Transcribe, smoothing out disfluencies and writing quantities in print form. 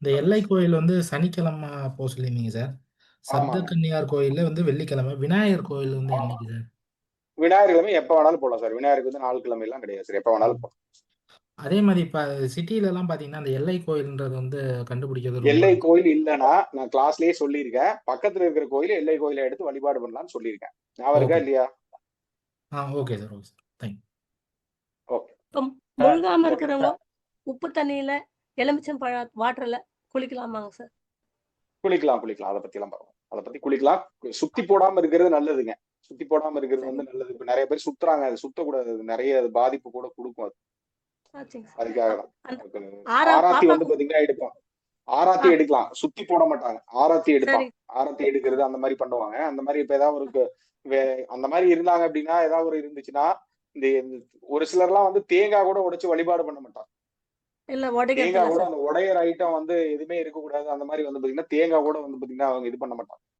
இந்த எல்லை கோயில் வந்து சனிக்கிழமை போக சொல்லியிருந்தீங்க சார். ஆமாங்க. சப்தக்கன்னியார் கோயில்ல வந்து வெள்ளிக்கிழமை, விநாயகர் கோயில் வந்து ஆமா. என்னைக்கு சார்? விநாயகர் கிழமை எப்ப வேணாலும் போடலாம் சார். விநாயகருக்கு வந்து நாள் கிழமை எல்லாம் கிடையாது சார். எப்ப வேணாலும் ம். போடலாம். அதே மாதிரி இப்ப சிட்டில எல்லாம் பாத்தீங்கன்னா அந்த எல்லை கோயில்ன்றது வந்து கண்டுபிடிக்கிறது ரொம்ப எல்லை கோயில் இல்லைன்னா நான் கிளாஸ்லயே சொல்லியிருக்கேன். பக்கத்துல இருக்கிற கோயில் எல்லை கோயிலை எடுத்து வழிபாடு பண்ணலாம்னு சொல்லியிருக்கேன். ஞாபகம் இருக்கா ஓகே. இல்லையா? Okay sir, okay sir, thank you. Okay. இப்ப முழுகாம ஓகே. இருக்கிறவங்க உப்பு தண்ணியில, எலுமிச்சம் வாட்டர்ல குளிக்கலாமாங்க சார்? குளிக்கலாம், குளிக்கலாம். அதை பத்தி எல்லாம் பரவாயில்ல. அதை பத்தி குளிக்கலாம். சுத்தி போடாம இருக்கிறது நல்லதுங்க. சுத்தி போடாம இருக்கிறது வந்து சரிங்க. நல்லது. இப்ப நிறைய பேர் சுத்துறாங்க. அது சுத்தக்கூடாது. அது நிறைய பாதிப்பு கூட கொடுக்கும் அது. ஆச்சுங்க சார். அதுக்காக அப் தான். அந்த அதுக்கு ஆராத்தி வந்து பாப்பாக்கு பாத்தீங்கன்னா எடுப்போம். ஆராத்தி ஆ எடுக்கலாம். சுத்தி போட மாட்டாங்க. ஆராத்தி எடுப்பாங்க. சரி. ஆராத்தி ஆ எடுக்கிறது அந்த மாதிரி பண்ணுவாங்க. அந்த மாதிரி இப்ப ஏதாவது ஒரு அந்த மாதிரி இருந்தாங்க அப்படின்னா ஏதாவது ஒரு இருந்துச்சுன்னா இந்த ஒரு சிலர்லாம் வந்து தேங்காய் கூட உடைச்சு வழிபாடு பண்ண மாட்டாங்க. இல்ல தேங்காய் உடைக்கிறதில்ல கூட சார். அந்த உடையிற ஐட்டம் வந்து எதுவுமே இருக்கக்கூடாது. அந்த மாதிரி வந்து பாத்தீங்கன்னா தேங்காய் கூட வந்து பாத்தீங்கன்னா அவங்க இது பண்ண மாட்டாங்க.